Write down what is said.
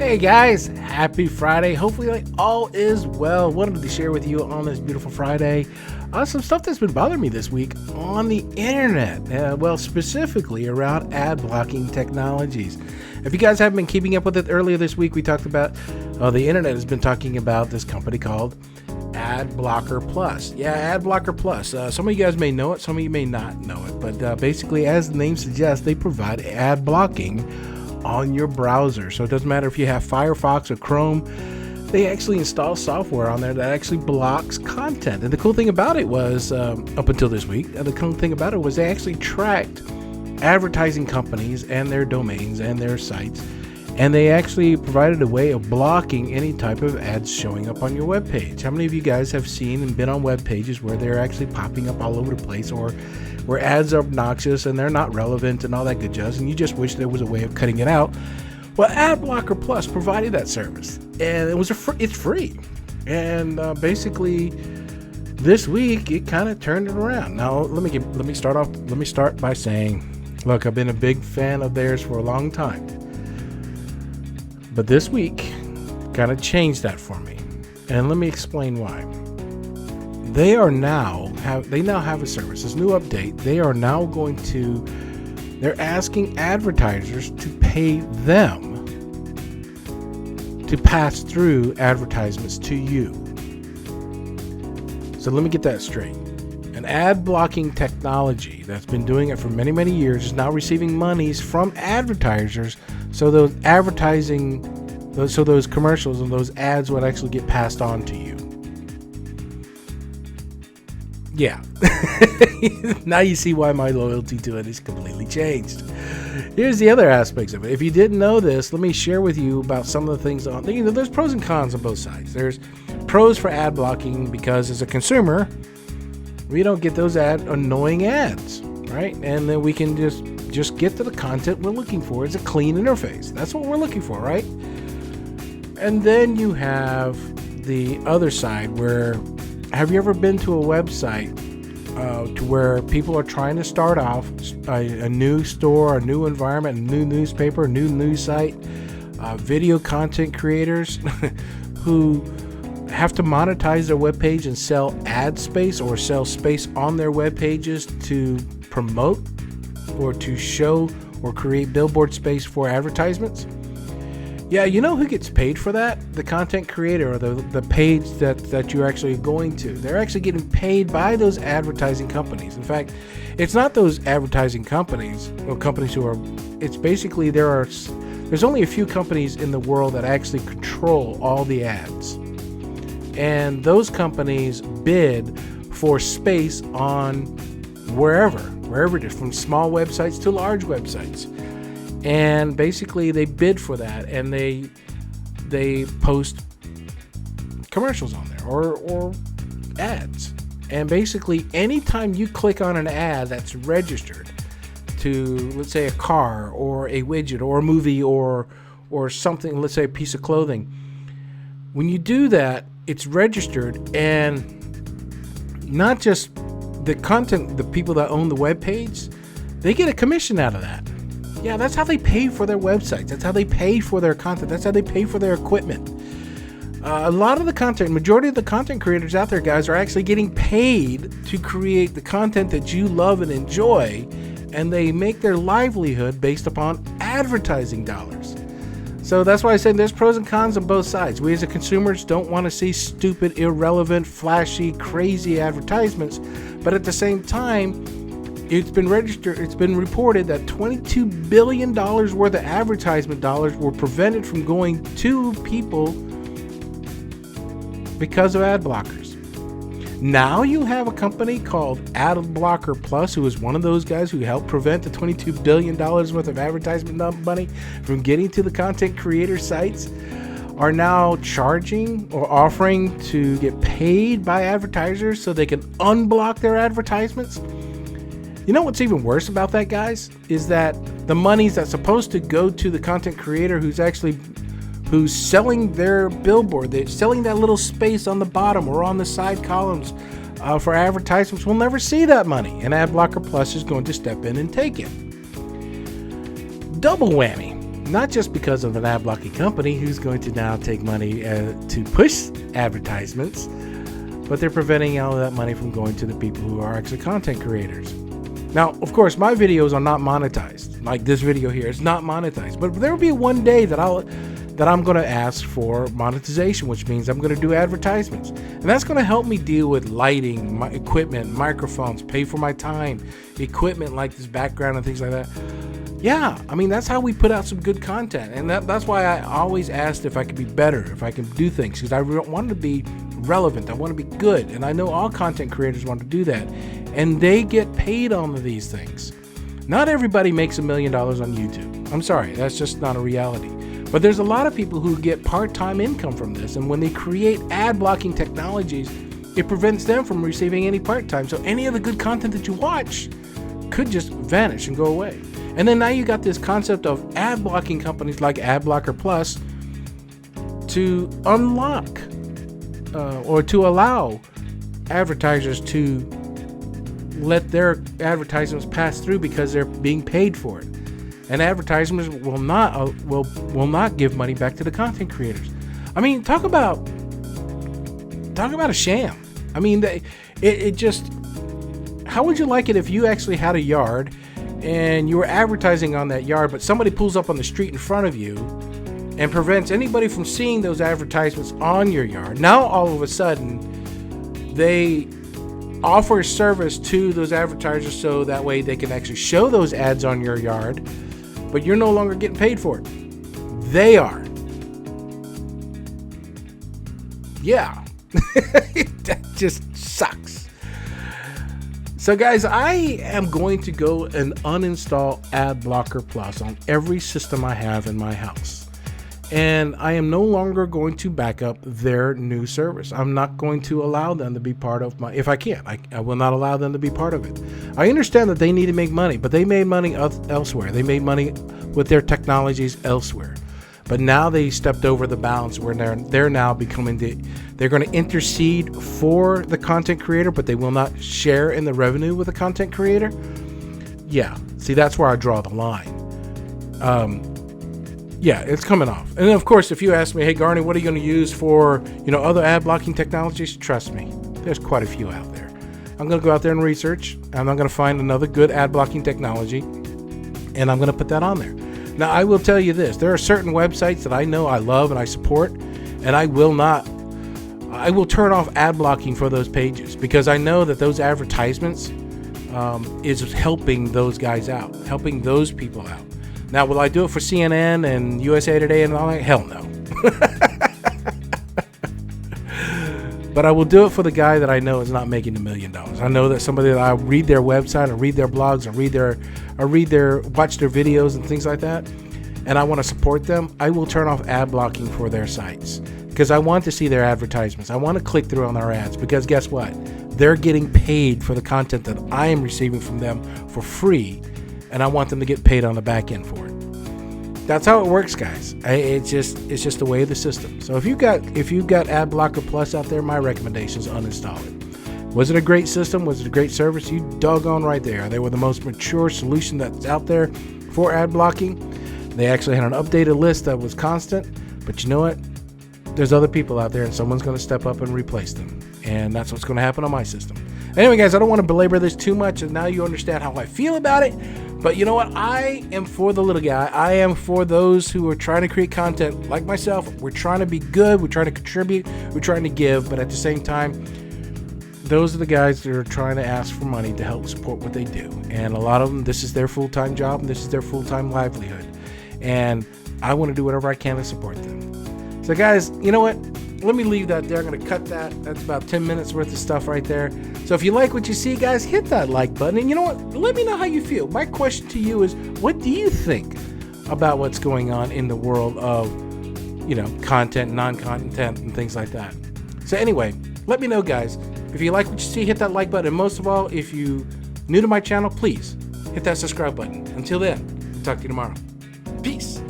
Hey guys, happy Friday. Hopefully all is well. Wanted to share with you on this beautiful Friday some stuff that's been bothering me this week on the internet. Specifically around ad blocking technologies. If you guys haven't been keeping up with it, earlier this week we talked about, the internet has been talking about this company called AdBlock Plus. Yeah, AdBlock Plus. Some of you guys may know it, some of you may not know it, but basically, as the name suggests, they provide ad blocking on your browser. So it doesn't matter if you have Firefox or Chrome, they actually install software on there that actually blocks content. And the cool thing about it was, up until this week, the cool thing about it was they actually tracked advertising companies and their domains and their sites, and they actually provided a way of blocking any type of ads showing up on your web page. How many of you guys have seen and been on web pages where they're actually popping up all over the place, or where ads are obnoxious and they're not relevant and all that good jazz, and you just wish there was a way of cutting it out? Well, AdBlock Plus provided that service, and it's free. And basically, this week it kind of turned it around. Now, let me start by saying, look, I've been a big fan of theirs for a long time, but this week kind of changed that for me, and let me explain why. They now have a service. This new update, they're asking advertisers to pay them to pass through advertisements to you. So let me get that straight. An ad blocking technology that's been doing it for many, many years is now receiving monies from advertisers, so those commercials and those ads would actually get passed on to you. Yeah. Now you see why my loyalty to it is completely changed. Here's the other aspects of it. If you didn't know this, let me share with you about some of the things on. There's pros and cons on both sides. There's pros for ad blocking because as a consumer, we don't get those annoying ads, right? And then we can just get to the content we're looking for. It's a clean interface. That's what we're looking for, right? And then you have the other side where, have you ever been to a website to where people are trying to start off a new store, a new environment, a new newspaper, a new news site, video content creators who have to monetize their webpage and sell ad space or sell space on their web pages to promote or to show or create billboard space for advertisements? Yeah, you know who gets paid for that? The content creator, or the page that you're actually going to. They're actually getting paid by those advertising companies. In fact, it's not those advertising companies or companies who are. It's basically there's only a few companies in the world that actually control all the ads, and those companies bid for space on wherever it is, from small websites to large websites. And basically they bid for that, and they post commercials on there or ads. And basically anytime you click on an ad that's registered to, let's say, a car or a widget or a movie or something, let's say a piece of clothing, when you do that, it's registered, and not just the content, the people that own the web page, they get a commission out of that. Yeah, that's how they pay for their websites. That's how they pay for their content. That's how they pay for their equipment. A lot of the content, majority of the content creators out there, guys, are actually getting paid to create the content that you love and enjoy, and they make their livelihood based upon advertising dollars. So that's why I said there's pros and cons on both sides. We as a consumers don't want to see stupid, irrelevant, flashy, crazy advertisements, but at the same time, it's been reported that $22 billion worth of advertisement dollars were prevented from going to people because of ad blockers. Now you have a company called AdBlock Plus, who is one of those guys who helped prevent the $22 billion worth of advertisement money from getting to the content creator sites, are now charging or offering to get paid by advertisers so they can unblock their advertisements. You know what's even worse about that, guys, is that the monies that's supposed to go to the content creator who's selling their billboard, they're selling that little space on the bottom or on the side columns for advertisements, will never see that money, and AdBlock Plus is going to step in and take it. Double whammy. not just because of an ad blocking company who's going to now take money to push advertisements, but they're preventing all of that money from going to the people who are actually content creators. Now, of course, my videos are not monetized. Like this video here, it's not monetized. But there will be one day that I'm going to ask for monetization, which means I'm going to do advertisements. And that's going to help me deal with lighting, my equipment, microphones, pay for my time, equipment like this background and things like that. Yeah, I mean, that's how we put out some good content. And that's why I always asked if I could be better, if I can do things, because I want to be relevant. I want to be good. And I know all content creators want to do that. And they get paid on these things. Not everybody makes $1 million on YouTube. I'm sorry, that's just not a reality. But there's a lot of people who get part-time income from this. And when they create ad blocking technologies, it prevents them from receiving any part-time. So any of the good content that you watch could just vanish and go away. And then now you got this concept of ad blocking companies like AdBlock Plus to unlock or to allow advertisers to let their advertisements pass through because they're being paid for it. And advertisements will not give money back to the content creators. I mean, talk about a sham. I mean, it just, how would you like it if you actually had a yard and you were advertising on that yard, but somebody pulls up on the street in front of you and prevents anybody from seeing those advertisements on your yard? Now all of a sudden they offer a service to those advertisers so that way they can actually show those ads on your yard, but you're no longer getting paid for it. They are. Yeah. That just sucks. So guys, I am going to go and uninstall AdBlock Plus on every system I have in my house. And I am no longer going to back up their new service. I'm not going to allow them to be part of my, if I can, I will not allow them to be part of it. I understand that they need to make money, but they made money elsewhere. They made money with their technologies elsewhere. But now they stepped over the balance where they're now becoming they're going to intercede for the content creator, but they will not share in the revenue with the content creator. Yeah, see, that's where I draw the line. Yeah, it's coming off. And then, of course, if you ask me, hey, Garnie, what are you going to use for, other ad blocking technologies? Trust me, there's quite a few out there. I'm going to go out there and research, and I'm going to find another good ad blocking technology, and I'm going to put that on there. Now, I will tell you this. There are certain websites that I know I love and I support, and I will turn off ad blocking for those pages because I know that those advertisements is helping those guys out, helping those people out. Now, will I do it for CNN and USA Today and all that? Hell no. But I will do it for the guy that I know is not making $1 million. I know that somebody that I read their website, I read their blogs, watch their videos and things like that, and I want to support them. I will turn off ad blocking for their sites because I want to see their advertisements. I want to click through on their ads because guess what? They're getting paid for the content that I am receiving from them for free, and I want them to get paid on the back end for it. That's how it works, guys. It's just the way of the system. So if you've got AdBlock Plus out there, my recommendation is uninstall it. Was it a great system? Was it a great service? You doggone right there. They were the most mature solution that's out there for ad blocking. They actually had an updated list that was constant. But you know what? There's other people out there, and someone's going to step up and replace them. And that's what's going to happen on my system. Anyway, guys, I don't want to belabor this too much, and now you understand how I feel about it. But you know what? I am for the little guy. I am for those who are trying to create content like myself. We're trying to be good. We're trying to contribute. We're trying to give. But at the same time, those are the guys that are trying to ask for money to help support what they do. And a lot of them, this is their full-time job, and this is their full-time livelihood. And I want to do whatever I can to support them. So guys, you know what? Let me leave that there. I'm going to cut that. That's about 10 minutes worth of stuff right there. So if you like what you see, guys, hit that like button. And you know what? Let me know how you feel. My question to you is, what do you think about what's going on in the world of, content, non-content, and things like that? So anyway, let me know, guys. If you like what you see, hit that like button. And most of all, if you new to my channel, please hit that subscribe button. Until then, talk to you tomorrow. Peace.